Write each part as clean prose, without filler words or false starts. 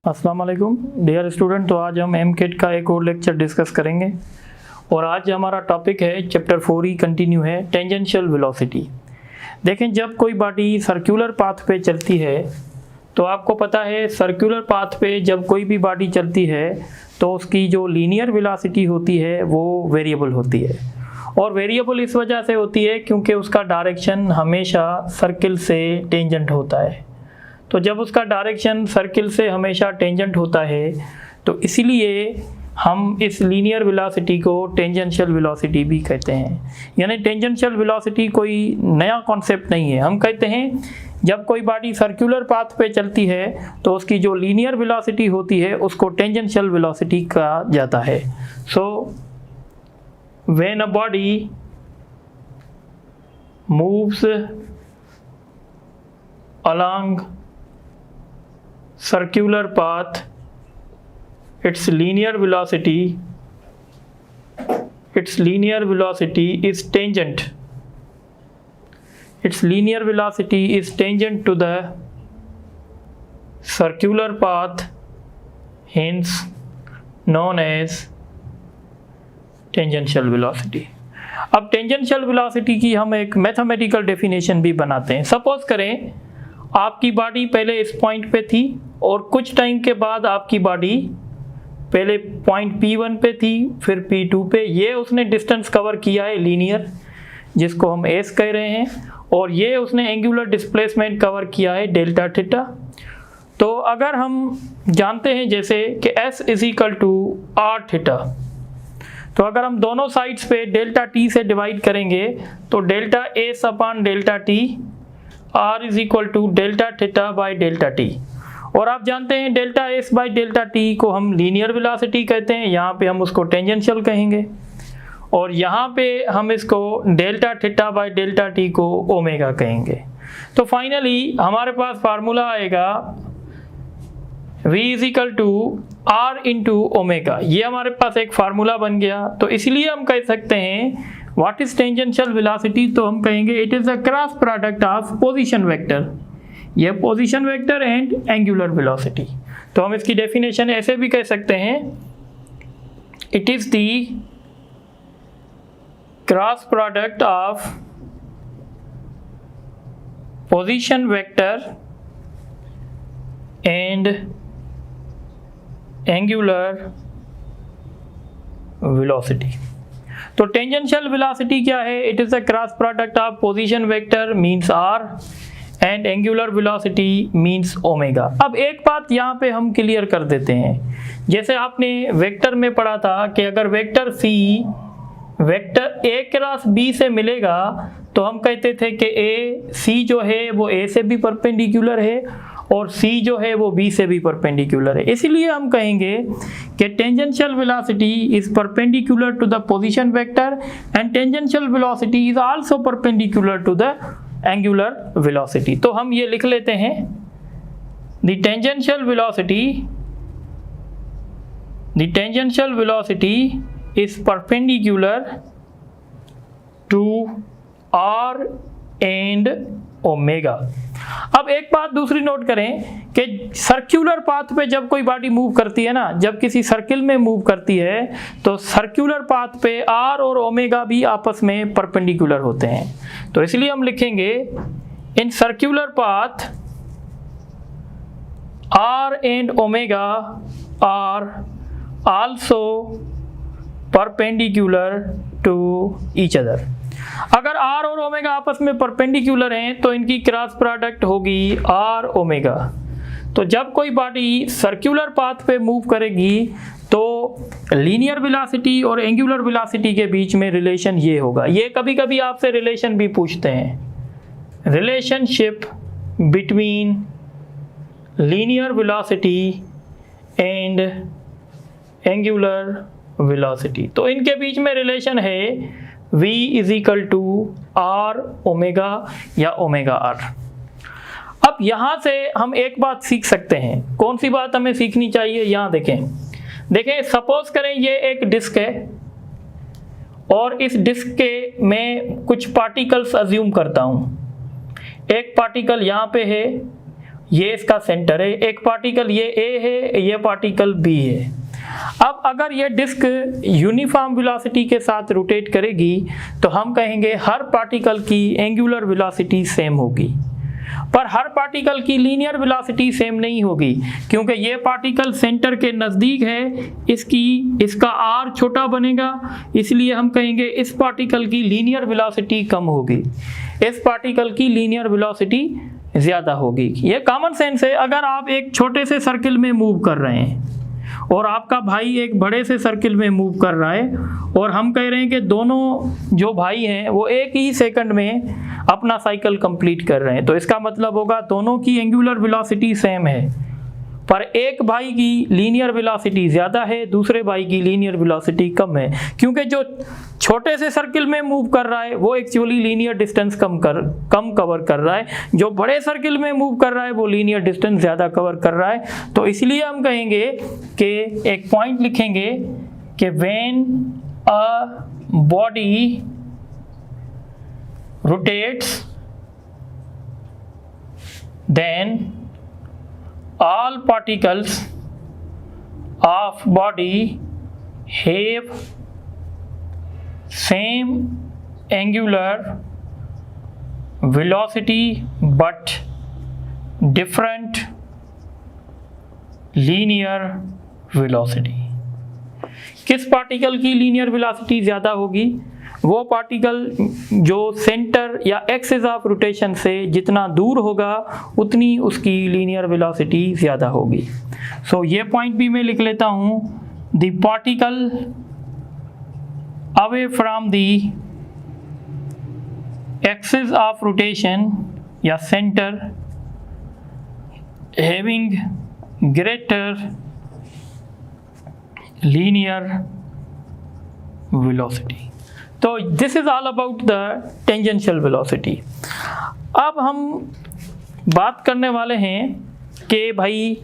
अस्सलाम वालेकुम dear student. तो आज हम एमकेट का एक और लेक्चर डिस्कस करेंगे और आज हमारा टॉपिक है चैप्टर 4 ही कंटिन्यू है, टेंजेंशियल वेलोसिटी। देखें, जब कोई बॉडी सर्कुलर पाथ पे चलती है तो आपको पता है सर्कुलर पाथ पे जब कोई भी बॉडी चलती है तो उसकी जो लीनियर वेलोसिटी होती है वो वेरिएबल होती है, और वेरिएबल इस वजह से होती है क्योंकि उसका डायरेक्शन हमेशा सर्किल से टेंजेंट होता है। तो जब उसका डायरेक्शन सर्किल से हमेशा टेंजेंट होता है तो इसीलिए हम इस लीनियर वेलोसिटी को टेंजेंशियल वेलोसिटी भी कहते हैं। यानी टेंजेंशियल वेलोसिटी कोई नया कॉन्सेप्ट नहीं है। हम कहते हैं जब कोई बॉडी सर्कुलर पाथ पे चलती है तो उसकी जो लीनियर वेलोसिटी होती है उसको टेंजेंशियल वेलोसिटी कहा जाता है। So when a body moves along circular path, its linear velocity is tangent. Its linear velocity is tangent to the circular path, hence known as tangential velocity. अब tangential velocity की हम एक mathematical definition भी बनाते हैं। Suppose करें आपकी body पहले इस पॉइंट पे थी और कुछ टाइम के बाद आपकी बॉडी पहले पॉइंट P1 पे थी, फिर P2 पे। ये उसने डिस्टेंस कवर किया है लीनियर, जिसको हम S कह रहे हैं, और ये उसने एंगुलर डिस्प्लेसमेंट कवर किया है डेल्टा थीटा। तो अगर हम जानते हैं जैसे कि S = R थीटा, तो अगर हम दोनों साइड्स पे डेल्टा T से डिवाइड करेंगे तो delta S upon delta T R = delta theta by delta T। और आप जानते हैं delta S by delta T को हम लीनियर वेलोसिटी कहते हैं, यहाँ पे हम उसको टेंजेंशियल कहेंगे, और यहाँ पे हम इसको delta theta by delta T को ओमेगा कहेंगे। तो फाइनली हमारे पास फार्मूला आएगा V = R × ओमेगा। ये हमारे पास एक फार्मूला बन गया। तो इसलिए हम कह सकते हैं व्हाट इज टेंजेंशियल वेलोसिटी, तो हम कहेंगे it is a cross product of position vector, ये position vector and angular velocity. तो हम इसकी डेफिनेशन ऐसे भी कह सकते हैं, it is the cross product of position vector and angular velocity. तो टेंजेंशियल वेलोसिटी क्या है? It is a cross product of position vector means R and angular velocity means omega. अब एक बात यहाँ पे हम क्लियर कर देते हैं, जैसे आपने वेक्टर में पढ़ा था कि अगर vector C vector A cross B से मिलेगा तो हम कहते थे कि C जो है वो A से भी परपेंडिकुलर है और C जो है वो B से भी परपेंडिकुलर है। इसीलिए हम कहेंगे कि tangential velocity is perpendicular to the position vector and tangential velocity is also perpendicular to the angular velocity. तो हम ये लिख लेते हैं, the tangential velocity is perpendicular to R and omega. अब एक बात दूसरी नोट करें कि सर्कुलर पाथ पे जब कोई बॉडी मूव करती है ना, जब किसी सर्किल में मूव करती है तो सर्कुलर पाथ पे R और ओमेगा भी आपस में परपेंडिकुलर होते हैं। तो इसलिए हम लिखेंगे in circular path R and omega are also perpendicular to each other. अगर R और ओमेगा आपस में परपेंडिकुलर हैं तो इनकी क्रॉस प्रोडक्ट होगी R ओमेगा। तो जब कोई बॉडी सर्कुलर पाथ पे मूव करेगी तो लीनियर वेलोसिटी और एंगुलर वेलोसिटी के बीच में रिलेशन ये होगा। ये कभी कभी आपसे रिलेशन भी पूछते हैं, relationship between linear velocity and angular velocity. तो इनके बीच में रिलेशन है V = R ओमेगा या ओमेगा R। अब यहाँ से हम एक बात सीख सकते हैं। कौन सी बात हमें सीखनी चाहिए? यहाँ देखें, सपोज करें ये एक डिस्क है और इस डिस्क के मैं कुछ पार्टिकल्स अज्यूम करता हूँ। एक पार्टिकल यहाँ पे है ये इसका सेंटर है, एक पार्टिकल ये ए है, ये पार्टिकल बी है। अब अगर ये डिस्क यूनिफॉर्म वेलोसिटी के साथ रोटेट करेगी तो हम कहेंगे हर पार्टिकल की एंगुलर वेलोसिटी सेम होगी, पर हर पार्टिकल की लीनियर वेलोसिटी सेम नहीं होगी, क्योंकि ये पार्टिकल सेंटर के नज़दीक है, इसका आर छोटा बनेगा, इसलिए हम कहेंगे इस पार्टिकल की लीनियर वेलोसिटी कम होगी, इस पार्टिकल की लीनियर वेलोसिटी ज़्यादा होगी। ये कॉमन सेंस है। अगर आप एक छोटे से सर्किल में मूव कर रहे हैं और आपका भाई एक बड़े से सर्किल में मूव कर रहा है और हम कह रहे हैं कि दोनों जो भाई हैं वो एक ही सेकंड में अपना साइकिल कंप्लीट कर रहे हैं, तो इसका मतलब होगा दोनों की एंगुलर वेलोसिटी सेम है, पर एक भाई की लीनियर वेलोसिटी ज़्यादा है, दूसरे भाई की लीनियर वेलोसिटी कम है, क्योंकि जो छोटे से सर्किल में मूव कर रहा है वो एक्चुअली लीनियर डिस्टेंस कम कवर कर रहा है, जो बड़े सर्किल में मूव कर रहा है वो लीनियर डिस्टेंस ज़्यादा कवर कर रहा है। तो इसलिए हम कहेंगे कि एक पॉइंट लिखेंगे कि when a body rotates, then all particles of body have same angular velocity but different linear velocity। किस पार्टिकल की लीनियर वेलोसिटी ज़्यादा होगी? वो पार्टिकल जो सेंटर या एक्सिस ऑफ रोटेशन से जितना दूर होगा उतनी उसकी लीनियर वेलोसिटी ज़्यादा होगी। सो ये पॉइंट भी मैं लिख लेता हूँ, the particle away from the axis of rotation या centre having greater linear velocity. तो this is all about the tangential velocity. अब हम बात करने वाले हैं कि भाई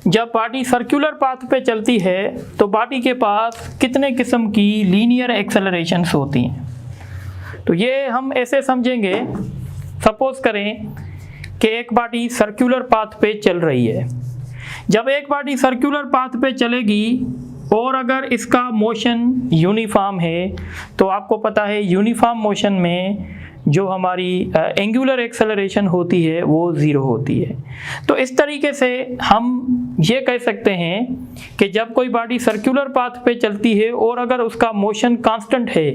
जब बॉडी सर्कुलर पाथ पे चलती है तो बॉडी के पास कितने किस्म की लीनियर एक्सेलरेशंस होती हैं। तो ये हम ऐसे समझेंगे, सपोज करें कि एक बॉडी सर्कुलर पाथ पे चल रही है। जब एक बॉडी सर्कुलर पाथ पे चलेगी और अगर इसका मोशन यूनिफॉर्म है तो आपको पता है यूनिफॉर्म मोशन में जो हमारी एंगुलर एक्सेलरेशन होती है वो 0 होती है। तो इस तरीके से हम ये कह सकते हैं कि जब कोई बॉडी सर्कुलर पाथ पे चलती है और अगर उसका मोशन कांस्टेंट है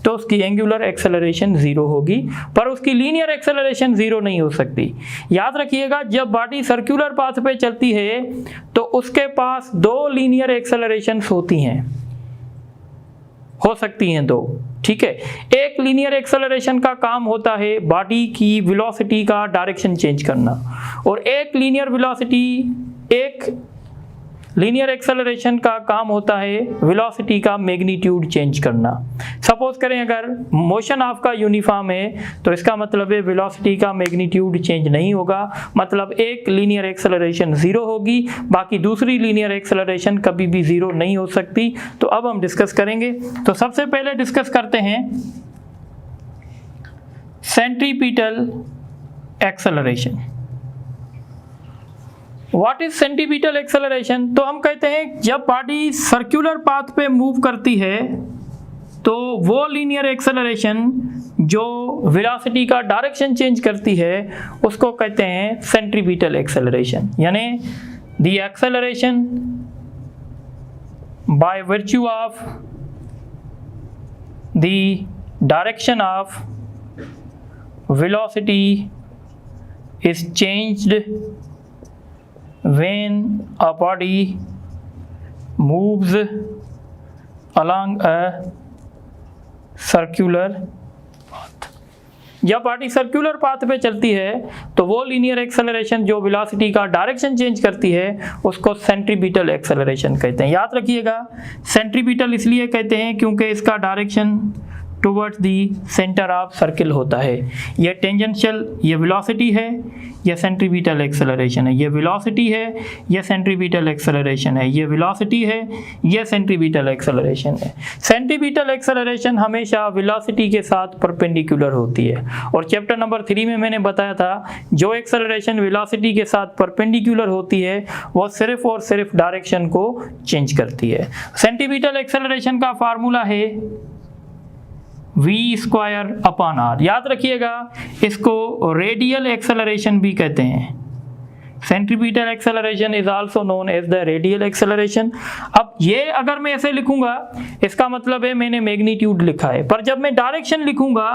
तो उसकी एंगुलर एक्सेलरेशन 0 होगी, पर उसकी लीनियर एक्सेलरेशन 0 नहीं हो सकती। याद रखिएगा, जब बॉडी सर्कुलर पाथ पे चलती है तो उसके पास 2 लीनियर एक्सेलरेशंस होती हैं, हो सकती हैं 2, ठीक है। एक लीनियर एक्सेलरेशन का काम होता है बॉडी की वेलोसिटी का डायरेक्शन चेंज करना, और एक लीनियर एक्सेलरेशन का काम होता है वेलोसिटी का मैग्नीट्यूड चेंज करना। सपोज करें अगर मोशन आपका यूनिफॉर्म है तो इसका मतलब है वेलोसिटी का मैग्नीट्यूड चेंज नहीं होगा, मतलब एक लीनियर एक्सेलरेशन 0 होगी, बाकी दूसरी लीनियर एक्सेलरेशन कभी भी 0 नहीं हो सकती। तो अब हम डिस्कस करेंगे। तो सबसे पहले डिस्कस करते हैं centripetal acceleration. What is centripetal acceleration? तो हम कहते हैं जब बॉडी सर्कुलर पाथ पे मूव करती है तो वो लीनियर एक्सेलरेशन जो वेलोसिटी का डायरेक्शन चेंज करती है उसको कहते हैं सेंट्रीपिटल एक्सेलरेशन, यानी the acceleration by virtue of the direction of velocity is changed when a body moves along a circular path। जब बॉडी सर्कुलर पाथ पे चलती है तो वो लीनियर एक्सेलरेशन जो वेलोसिटी का डायरेक्शन चेंज करती है उसको सेंट्रीपिटल एक्सेलरेशन कहते हैं। याद रखिएगा, सेंट्रीपिटल इसलिए कहते हैं क्योंकि इसका direction towards the centre of circle होता है। ये टेंजेंशियल, ये वेलोसिटी है, ये सेंट्रीपिटल एक्सेलरेशन है, ये वेलोसिटी है, ये सेंट्रीपिटल एक्सेलरेशन है, ये वेलोसिटी है, ये सेंट्रीपिटल एक्सेलरेशन है। सेंट्रीपिटल एक्सेलरेशन हमेशा वेलोसिटी के साथ परपेंडिकुलर होती है, और चैप्टर नंबर 3 में मैंने बताया था जो एक्सेलरेशन वेलोसिटी के साथ परपेंडिकुलर होती है वो सिर्फ और सिर्फ डायरेक्शन को चेंज करती है। सेंट्रीपिटल एक्सेलरेशन का फार्मूला है v²/r। याद रखिएगा, इसको रेडियल एक्सेलरेशन भी कहते हैं। Centripetal acceleration is also known as the radial acceleration. अब ये अगर मैं ऐसे लिखूंगा, इसका मतलब है मैंने मैग्नीट्यूड लिखा है, पर जब मैं डायरेक्शन लिखूंगा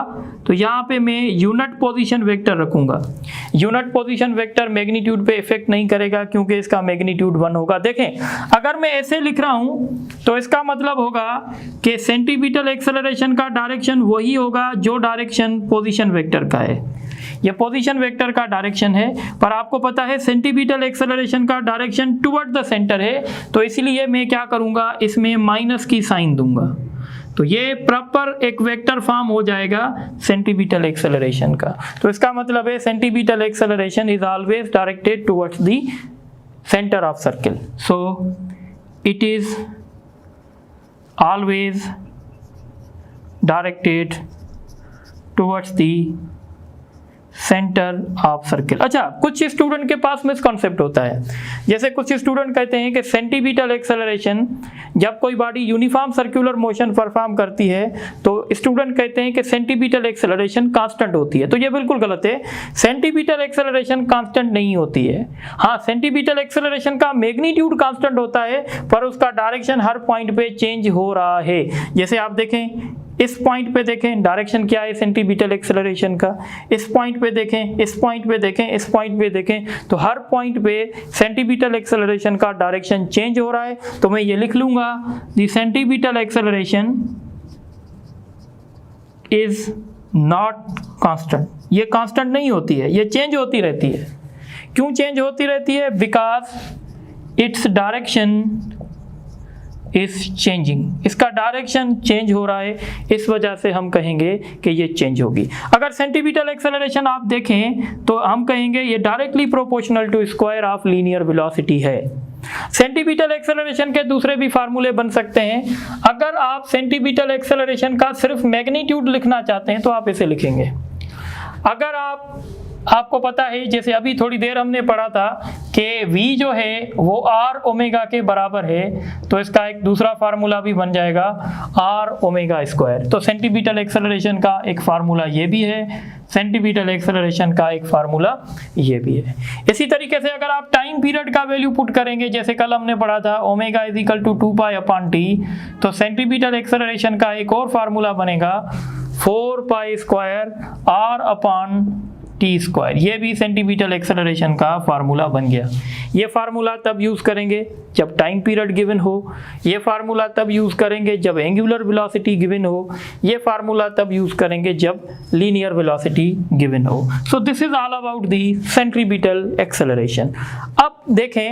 तो यहाँ पे मैं यूनिट पोजीशन वेक्टर रखूंगा। यूनिट पोजीशन वेक्टर मैग्नीट्यूड पे इफेक्ट नहीं करेगा क्योंकि इसका मैग्नीट्यूड 1 होगा। देखें, अगर मैं ऐसे लिख रहा हूँ तो इसका मतलब होगा कि सेंट्रीपिटल एक्सेलरेशन का डायरेक्शन वही होगा जो डायरेक्शन पोजीशन वेक्टर का है। ये पोजीशन वेक्टर का डायरेक्शन है, पर आपको पता है सेंट्रीपिटल एक्सेलरेशन का डायरेक्शन टुवर्ड द सेंटर है, तो इसलिए मैं क्या करूंगा, इसमें माइनस की साइन दूंगा, तो ये प्रॉपर एक वेक्टर फॉर्म हो जाएगा सेंट्रीपिटल एक्सेलरेशन का। तो इसका मतलब है centripetal acceleration is always directed towards the centre of circle, so it is always directed towards the centre of circle. अच्छा, कुछ स्टूडेंट के पास मिसकॉन्सेप्ट होता है, जैसे कुछ स्टूडेंट कहते हैं कि सेंट्रीपिटल एक्सेलरेशन जब कोई body uniform circular motion perform करती है तो स्टूडेंट कहते हैं कि सेंट्रीपिटल एक्सेलरेशन कांस्टेंट होती है, तो ये बिल्कुल गलत है। सेंट्रीपिटल एक्सेलरेशन कांस्टेंट नहीं होती है। हाँ, सेंट्रीपिटल एक्सेलरेशन का मैग्नीट्यूड कांस्टेंट होता है, पर उसका डायरेक्शन हर पॉइंट पे चेंज हो रहा है। जैसे आप देखें, इस पॉइंट पे देखें डायरेक्शन क्या है सेंट्रीपिटल एक्सेलरेशन का, इस पॉइंट पे देखें, इस पॉइंट पे देखें, इस पॉइंट पे देखें, तो हर पॉइंट पे सेंट्रीपिटल एक्सेलरेशन का डायरेक्शन चेंज हो रहा है। तो मैं ये लिख लूंगा, the centripetal acceleration is not constant. ये कांस्टेंट नहीं होती है, ये चेंज होती रहती है। क्यों चेंज होती रहती है? Because its direction is changing. इसका डायरेक्शन चेंज हो रहा है, इस वजह से हम कहेंगे कि ये चेंज होगी। अगर सेंट्रीपिटल एक्सेलरेशन आप देखें तो हम कहेंगे ये directly proportional to square of linear velocity है। सेंट्रीपिटल एक्सेलरेशन के दूसरे भी फार्मूले बन सकते हैं। अगर आप सेंट्रीपिटल एक्सेलरेशन का सिर्फ मैग्नीट्यूड लिखना चाहते हैं तो आप इसे लिखेंगे। अगर आपको पता है, जैसे अभी थोड़ी देर हमने पढ़ा था कि v जो है वो r ओमेगा के बराबर है, तो इसका एक दूसरा फार्मूला भी बन जाएगा r ओमेगा स्क्वायर। तो सेंट्रीपिटल एक्सेलरेशन का एक फार्मूला ये भी है, सेंट्रीपिटल एक्सेलरेशन का एक फार्मूला ये भी है। इसी तरीके से अगर आप टाइम पीरियड का वैल्यू पुट करेंगे, जैसे कल हमने पढ़ा था omega is equal to 2π/t, तो सेंट्रीपिटल एक्सेलरेशन का एक और फार्मूला बनेगा 4π² r/t²। ये भी सेंट्रीपिटल एक्सेलरेशन का फार्मूला बन गया। ये फार्मूला तब यूज करेंगे जब टाइम पीरियड गिवन हो, ये फार्मूला तब यूज करेंगे जब एंगुलर वेलोसिटी गिवन हो, ये फार्मूला तब यूज करेंगे जब लीनियर वेलोसिटी गिवन हो। So this is all about the centripetal acceleration. अब देखें,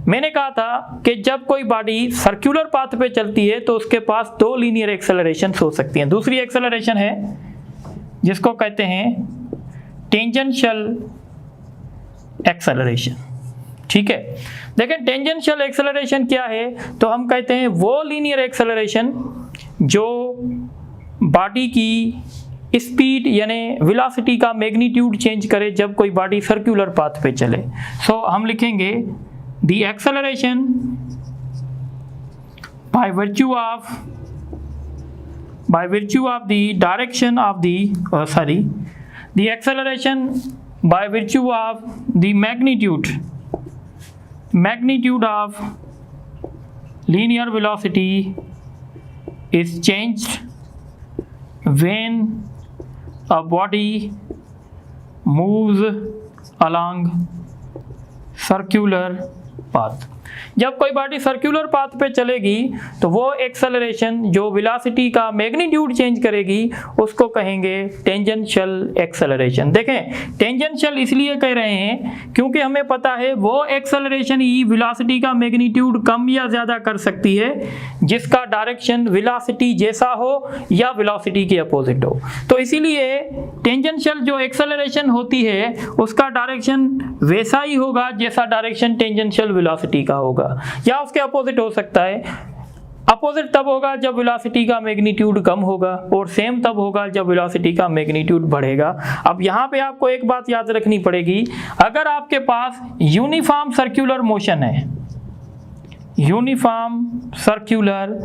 मैंने कहा था कि जब कोई बॉडी सर्कुलर पाथ पे चलती है तो उसके पास दो लीनियर एक्सेलरेशन हो सकती हैं। दूसरी एक्सेलरेशन है जिसको कहते हैं टेंजेंशियल एक्सेलरेशन। ठीक है, देखें टेंजेंशियल एक्सेलरेशन क्या है, तो हम कहते हैं वो लीनियर एक्सेलरेशन जो बॉडी की स्पीड यानी वेलोसिटी का मैग्नीट्यूड चेंज करे जब कोई बॉडी सर्कुलर पाथ पे चले। सो हम लिखेंगे the acceleration by virtue of the direction of the the acceleration by virtue of the magnitude of linear velocity is changed when a body moves along circular path। जब कोई body circular path पे चलेगी तो वो acceleration जो velocity का magnitude change करेगी उसको कहेंगे टेंजेंशियल एक्सेलरेशन। देखें, टेंजेंशियल इसलिए कह रहे हैं क्योंकि हमें पता है वो एक्सेलरेशन ही वेलोसिटी का मैग्नीट्यूड कम या ज़्यादा कर सकती है जिसका डायरेक्शन वेलोसिटी जैसा हो या वेलोसिटी के अपोजिट हो। तो इसीलिए टेंजेंशियल जो एक्सेलरेशन होती है उसका डायरेक्शन वैसा ही होगा जैसा डायरेक्शन टेंजेंशियल वेलोसिटी का होगा, या उसके अपोजिट हो सकता है। अपोजिट तब होगा जब वेलोसिटी का मैग्नीट्यूड कम होगा और सेम तब होगा जब वेलोसिटी का मैग्नीट्यूड बढ़ेगा। अब यहाँ पे आपको एक बात याद रखनी पड़ेगी, अगर आपके पास यूनिफॉर्म सर्कुलर मोशन है, यूनिफॉर्म सर्कुलर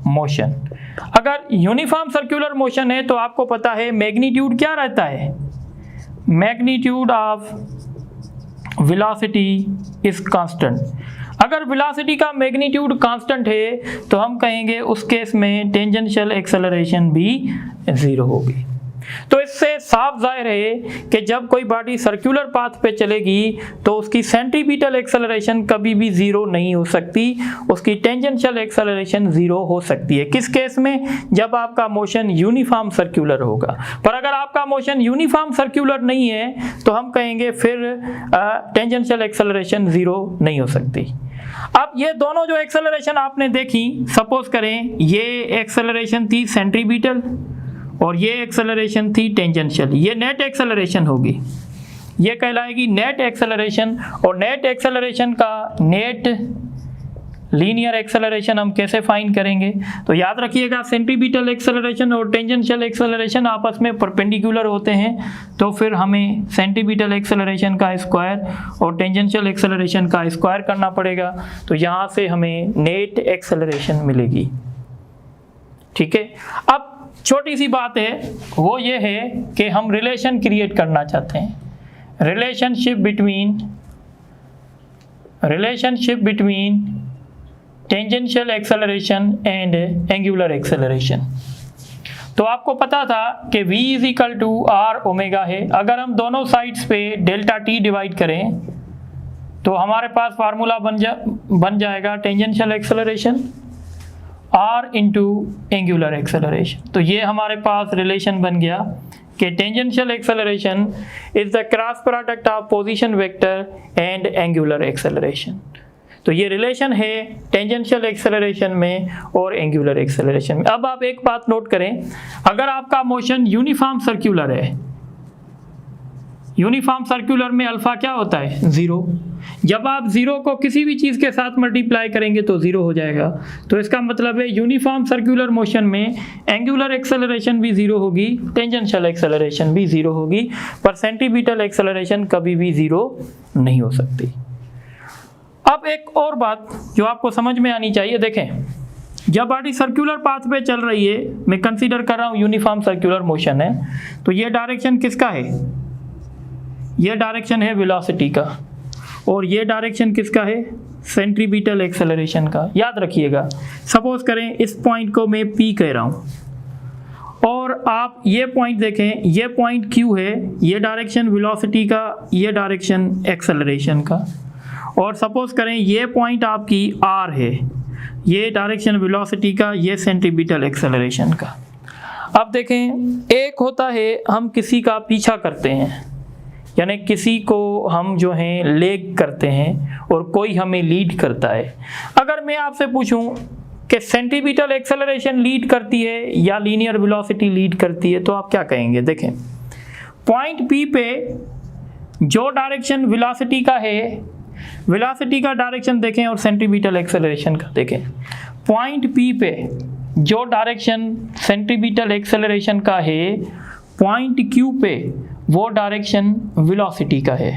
मोशन, अगर यूनिफॉर्म सर्कुलर मोशन है तो आपको पता है मैग्नीट्यूड क्या रहता है, magnitude of velocity is constant. अगर वेलोसिटी का मैग्नीट्यूड कांस्टेंट है तो हम कहेंगे उस केस में टेंजेंशियल एक्सेलरेशन भी 0 होगी। तो इससे साफ जाहिर है कि जब कोई बॉडी सर्कुलर पाथ पे चलेगी तो उसकी सेंट्रीपिटल एक्सेलरेशन कभी भी 0 नहीं हो सकती, उसकी टेंजेंशियल एक्सेलरेशन 0 हो सकती है। किस केस में? जब आपका मोशन यूनिफॉर्म सर्कुलर होगा। पर अगर आपका मोशन यूनिफॉर्म सर्कुलर नहीं है तो हम कहेंगे फिर टेंजेंशियल एक्सेलरेशन 0 नहीं हो सकती। अब ये दोनों जो एक्सेलरेशन आपने देखी, सपोज करें ये एक्सेलरेशन थी सेंट्रीपिटल और ये एक्सेलरेशन थी टेंजेंशियल, ये नेट एक्सेलरेशन होगी, ये कहलाएगी नेट एक्सेलरेशन। और नेट एक्सेलरेशन का नेट लीनियर एक्सेलरेशन हम कैसे फाइंड करेंगे? तो याद रखिएगा सेंट्रीपिटल एक्सेलरेशन और टेंजेंशियल एक्सेलरेशन आपस में परपेंडिकुलर होते हैं, तो फिर हमें सेंट्रीपिटल एक्सेलरेशन का स्क्वायर और टेंजेंशियल एक्सेलरेशन का स्क्वायर करना पड़ेगा। तो यहाँ से हमें नेट एक्सेलरेशन मिलेगी। ठीक है, अब छोटी सी बात है वो ये है कि हम रिलेशन क्रिएट करना चाहते हैं, relationship between tangential acceleration and angular acceleration. तो आपको पता था कि v is equal to R omega है। अगर हम दोनों साइड्स पे डेल्टा टी डिवाइड करें तो हमारे पास फार्मूला बन जाएगा tangential acceleration r into angular acceleration. तो ये हमारे पास रिलेशन बन गया कि tangential acceleration is the cross product of position vector and angular acceleration. तो ये रिलेशन है टेंजेंशियल एक्सेलरेशन में और एंगुलर एक्सेलरेशन में। अब आप एक बात नोट करें, अगर आपका मोशन यूनिफॉर्म सर्कुलर है, यूनिफॉर्म सर्कुलर में अल्फा क्या होता है? 0। जब आप 0 को किसी भी चीज़ के साथ मल्टीप्लाई करेंगे तो 0 हो जाएगा। तो इसका मतलब है यूनिफॉर्म सर्कुलर मोशन में एंगुलर एक्सेलरेशन भी 0 होगी, टेंजेंशियल एक्सेलरेशन भी 0 होगी, पर सेंट्रीपिटल एक्सेलरेशन कभी भी 0 नहीं हो सकती। अब एक और बात जो आपको समझ में आनी चाहिए, देखें जब बॉडी सर्कुलर पाथ पे चल रही है, मैं कंसीडर कर रहा हूँ यूनिफॉर्म सर्कुलर मोशन है, तो ये डायरेक्शन किसका है? ये डायरेक्शन है वेलोसिटी का, और ये डायरेक्शन किसका है? सेंट्रीपिटल एक्सेलरेशन का। याद रखिएगा, सपोज करें इस पॉइंट को मैं P कह रहा हूँ और आप ये पॉइंट देखें, ये पॉइंट Q है, ये डायरेक्शन वेलोसिटी का, ये डायरेक्शन एक्सेलरेशन का। और सपोज करें ये पॉइंट आपकी R है, ये डायरेक्शन वेलोसिटी का, ये सेंट्रीपिटल एक्सेलरेशन का। अब देखें, एक होता है हम किसी का पीछा करते हैं, यानी किसी को हम जो हैं लेग करते हैं और कोई हमें लीड करता है। अगर मैं आपसे पूछूं कि सेंट्रीपिटल एक्सेलरेशन लीड करती है या लीनियर वेलोसिटी लीड करती है, तो आप क्या कहेंगे? देखें पॉइंट P पे जो डायरेक्शन वेलोसिटी का है, वेलोसिटी का डायरेक्शन देखें और सेंट्रीपिटल एक्सेलरेशन का देखें। पॉइंट P पे जो डायरेक्शन सेंट्रीपिटल एक्सेलरेशन का है, पॉइंट Q पे वो डायरेक्शन वेलोसिटी का है।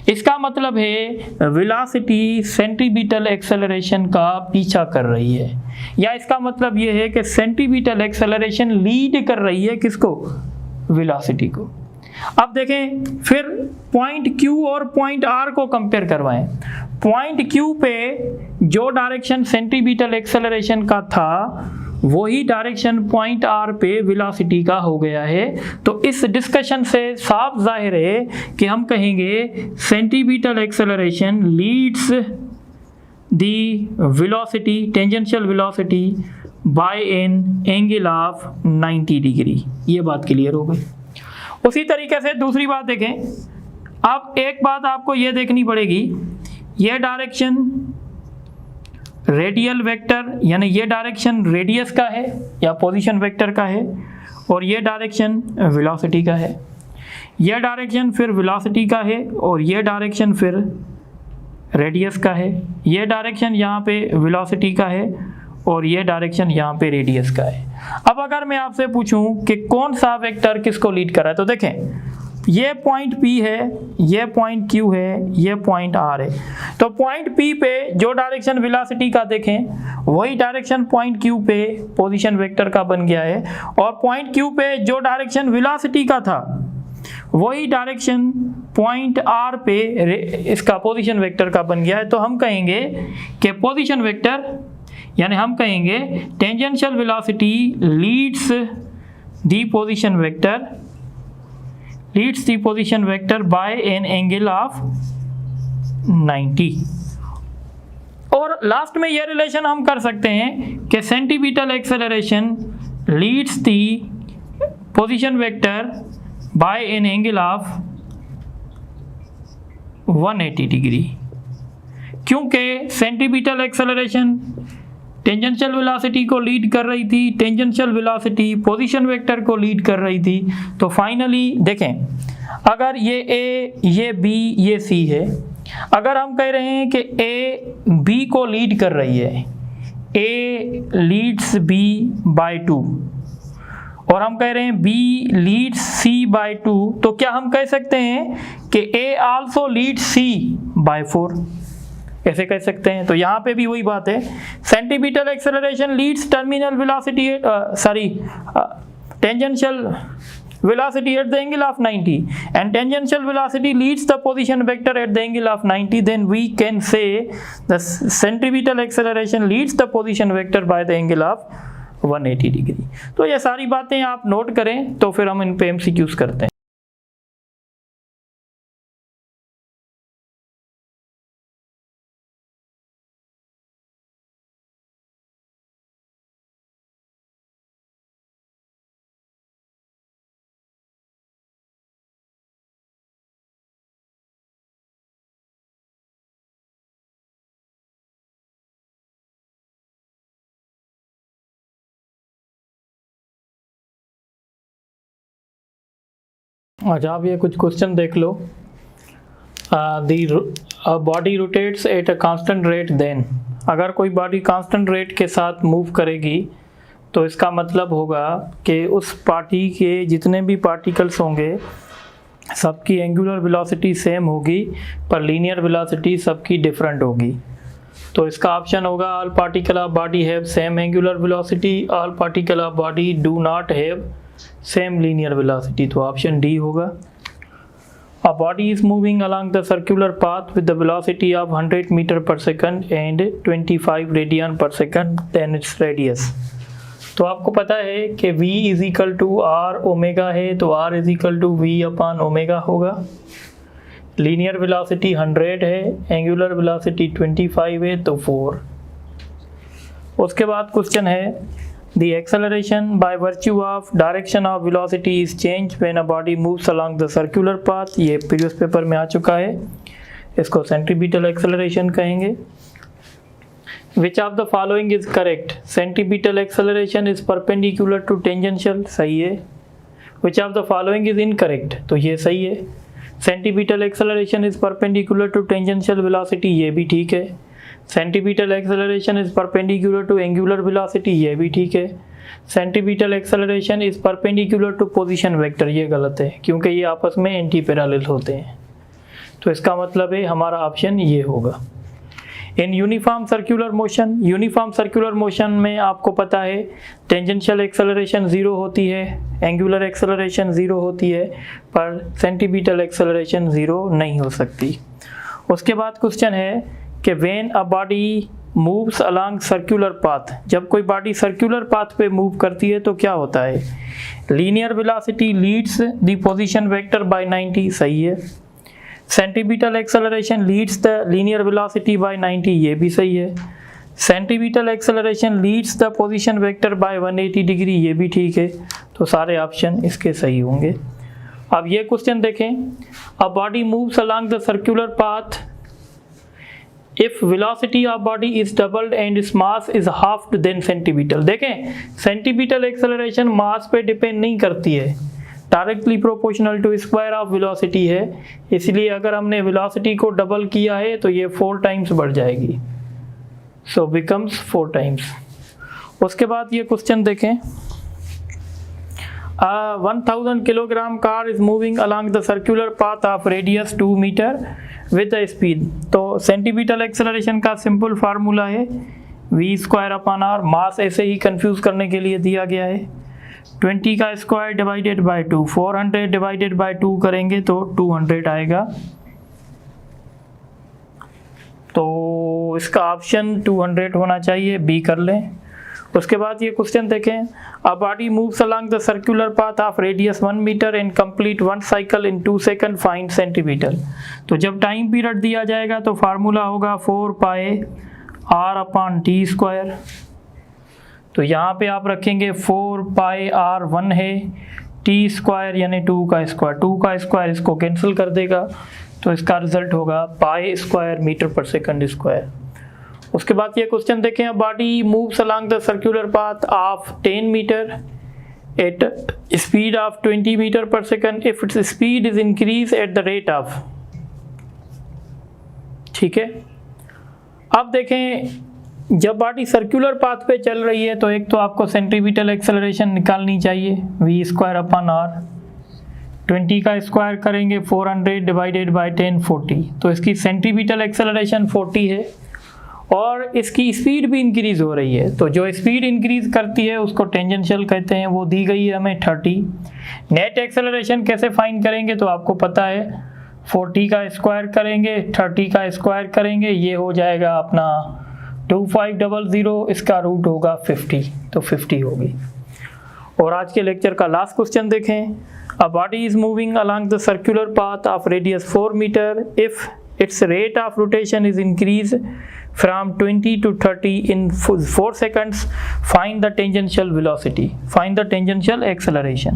इसका मतलब है वेलोसिटी सेंट्रीपिटल एक्सेलरेशन का पीछा कर रही है, या इसका मतलब ये है कि सेंट्रीपिटल एक्सेलरेशन लीड कर रही है किसको? वेलोसिटी को। अब देखें फिर पॉइंट Q और पॉइंट R को कंपेयर करवाएं। पॉइंट Q पे जो डायरेक्शन सेंट्रीपिटल एक्सेलरेशन का था वही डायरेक्शन पॉइंट R पे वेलोसिटी का हो गया है। तो इस डिस्कशन से साफ जाहिर है कि हम कहेंगे centripetal acceleration leads the velocity, tangential velocity by an angle of 90 degree. ये बात क्लियर हो गई। उसी तरीके से दूसरी बात देखें, अब एक बात आपको ये देखनी पड़ेगी, ये डायरेक्शन रेडियल वेक्टर यानी ये डायरेक्शन रेडियस का है या पोजीशन वेक्टर का है, और ये डायरेक्शन वेलोसिटी का है। ये डायरेक्शन फिर वेलोसिटी का है और ये डायरेक्शन फिर रेडियस का है। ये डायरेक्शन यहाँ पे वेलोसिटी का है और ये डायरेक्शन यहाँ पे रेडियस का है। अब अगर मैं आपसे पूछूं कि कौन सा वेक्टर किसको लीड कर रहा है, तो देखें ये पॉइंट P है, ये पॉइंट Q है, ये पॉइंट R है। तो पॉइंट P पे जो डायरेक्शन वेलोसिटी का देखें वही डायरेक्शन पॉइंट Q पे पोजीशन वेक्टर का बन गया है, और पॉइंट Q पे जो डायरेक्शन वेलोसिटी का था वही डायरेक्शन पॉइंट R पे इसका पोजीशन वेक्टर का बन गया है। तो हम कहेंगे कि पोजीशन वेक्टर यानी हम कहेंगे tangential velocity leads the position vector by an angle of 90। और लास्ट में ये रिलेशन हम कर सकते हैं कि centimetre acceleration leads the position vector by an angle of 180 degree, क्योंकि सेंटीमीटर एक्सेलरेशन टेंजेंशियल वेलोसिटी को लीड कर रही थी, टेंजेंशियल वेलोसिटी पोजीशन वेक्टर को लीड कर रही थी। तो फाइनली देखें, अगर ये A, ये B, ये C है, अगर हम कह रहे हैं कि A B को लीड कर रही है, A लीड्स B बाय 2, और हम कह रहे हैं B लीड्स C बाय 2, तो क्या हम कह सकते हैं कि A also leads C by 4, ऐसे कह सकते हैं। तो यहाँ पे भी वही बात है, centimetre acceleration leads terminal velocity tangential velocity at the angle of 90 and tangential velocity leads the position vector at the angle of 90, then we can say the centripetal acceleration leads the position vector by the angle of 180 degree. तो ये सारी बातें आप note करें, तो फिर हम इन पे MCQs करते हैं। अच्छा, आप ये कुछ क्वेश्चन देख लो। Body rotates at a constant rate, then अगर कोई बॉडी कांस्टेंट रेट के साथ मूव करेगी तो इसका मतलब होगा कि उस पार्टी के जितने भी पार्टिकल्स होंगे सबकी एंगुलर वेलोसिटी सेम होगी, पर लीनियर वेलोसिटी सबकी डिफरेंट होगी। तो इसका ऑप्शन होगा all particle of body have same angular velocity, all particle of body do not have same linear velocity. तो ऑप्शन डी होगा। A body is moving along the circular path with the velocity of 100 meter per second and 25 radian per second, then its radius। तो आपको पता है कि v is equal to r omega है, तो r is equal to v upon omega होगा। Linear velocity 100 है, angular velocity 25 है, तो 4। उसके बाद क्वेश्चन है The acceleration by virtue of direction of velocity is changed when a body moves along the circular path। ये प्रीवियस पेपर में आ चुका है, इसको सेंट्रीपिटल एक्सेलरेशन कहेंगे। Which of the following is correct? Centripetal acceleration is perpendicular to tangential, सही है। Which of the following is incorrect? तो ये सही है। Centripetal acceleration is perpendicular to tangential velocity, ये भी ठीक है। Centimetre acceleration is perpendicular to angular velocity, ये भी ठीक है। Centimetre acceleration is perpendicular to position vector, ये गलत है क्योंकि ये आपस में एंटी पैरेलल होते हैं। तो इसका मतलब है हमारा ऑप्शन ये होगा। इन यूनिफॉर्म सर्कुलर मोशन में आपको पता है टेंजेंशियल एक्सेलरेशन 0 होती है, एंगुलर एक्सेलरेशन 0 होती है, पर सेंटीमीटर एक्सेलरेशन 0 नहीं हो सकती। उसके बाद क्वेश्चन है कि when a body moves along circular path, जब कोई बॉडी सर्कुलर पाथ पे मूव करती है तो क्या होता है? Linear velocity leads the position vector by 90, सही है। Centripetal acceleration leads the linear velocity by 90, ये भी सही है। Centripetal acceleration leads the position vector by 180 degree, ये भी ठीक है। तो सारे ऑप्शन इसके सही होंगे। अब ये क्वेश्चन देखें, a body moves along the circular path if velocity of body is doubled and its mass is halved then centripetal. देखें, सेंटीमीटल एक्सेलरेशन मास पे डिपेंड नहीं करती है, directly proportional to square of velocity है, इसलिए अगर हमने वेलोसिटी को डबल किया है तो ये 4 टाइम्स बढ़ जाएगी, सो बिकम्स 4 टाइम्स। उसके बाद ये क्वेश्चन देखें, 1000 kilogram car is moving along the circular path of radius 2 metre with the speed. तो सेंटीमीटल एक्सेलरेशन का सिंपल फार्मूला है v²/r, मास ऐसे ही कंफ्यूज करने के लिए दिया गया है, 20 का square divided by 2, 400 divided by 2 करेंगे तो 200 आएगा। तो इसका ऑप्शन 200 होना चाहिए, बी कर लें। उसके बाद ये क्वेश्चन देखें, a body moves along the circular path of radius 1 metre and complete 1 cycle in 2 second, find centimetre. तो जब टाइम पीरियड दिया जाएगा तो फार्मूला होगा 4πr/t²। तो यहाँ पे आप रखेंगे 4πr 1 है, t² यानी 2 का स्क्वायर, 2 का स्क्वायर इसको कैंसिल कर देगा, तो इसका रिजल्ट होगा π² मीटर पर सेकंड स्क्वायर। उसके बाद ये क्वेश्चन देखें, body moves along the circular path of 10 metre at speed of 20 metre per second if its speed is increase at the rate of, ठीक है। अब देखें, जब बॉडी सर्कुलर पाथ पे चल रही है तो एक तो आपको सेंटीमीटल एक्सेलरेशन निकालनी चाहिए, v²/r, 20 का स्क्वायर करेंगे 400 डिवाइडेड बाय 10, 40। तो इसकी सेंटीमीटल एक्सेलरेशन 40 है और इसकी स्पीड भी इंक्रीज हो रही है, तो जो स्पीड इंक्रीज करती है उसको टेंजेंशियल कहते हैं, वो दी गई है हमें 30। नेट एक्सेलरेशन कैसे फाइंड करेंगे, तो आपको पता है 40 का स्क्वायर करेंगे 30 का स्क्वायर करेंगे, ये हो जाएगा अपना 2500, इसका रूट होगा 50, तो 50 होगी। और आज के लेक्चर का लास्ट क्वेश्चन देखें, a body is moving along the circular path of radius 4 metre if its rate of rotation is increased from 20 to 30 in 4 seconds, find the tangential velocity, find the tangential acceleration।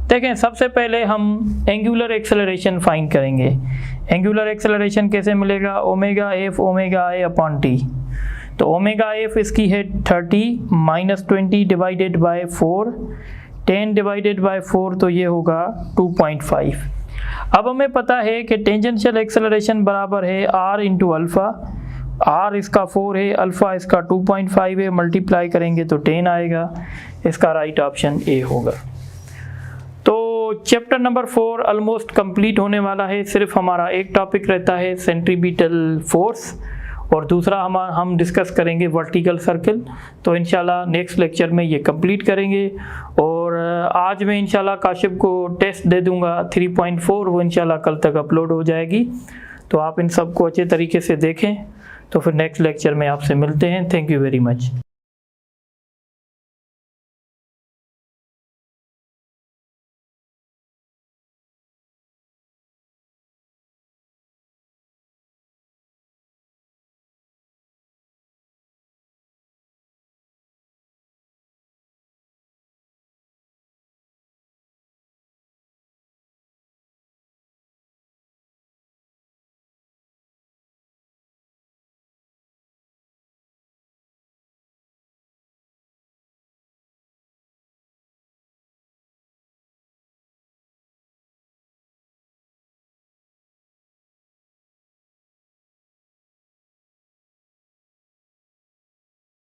देखें, सबसे पहले हम angular acceleration find करेंगे। Angular acceleration कैसे मिलेगा, ω/f ω/i/t। तो ω/f इसकी है 30 minus 20 divided by 4, 10 divided by 4, तो ये होगा 2.5। अब हमें पता है कि टेंजेंशियल एक्सेलरेशन बराबर है r इंटू अल्फ़ा, r इसका 4 है, अल्फ़ा इसका 2.5 है, मल्टीप्लाई करेंगे तो 10 आएगा, इसका राइट ऑप्शन ए होगा। तो चैप्टर नंबर 4 ऑलमोस्ट कंप्लीट होने वाला है, सिर्फ हमारा एक टॉपिक रहता है सेंट्रीपिटल फोर्स, और दूसरा हम डिस्कस करेंगे वर्टिकल सर्कल। तो इंशाल्लाह नेक्स्ट लेक्चर में ये कंप्लीट करेंगे। और आज मैं इंशाल्लाह काशिफ को टेस्ट दे दूंगा 3.4, वो इंशाल्लाह कल तक अपलोड हो जाएगी, तो आप इन सब को अच्छे तरीके से देखें। तो फिर नेक्स्ट लेक्चर में आपसे मिलते हैं। Thank you very much.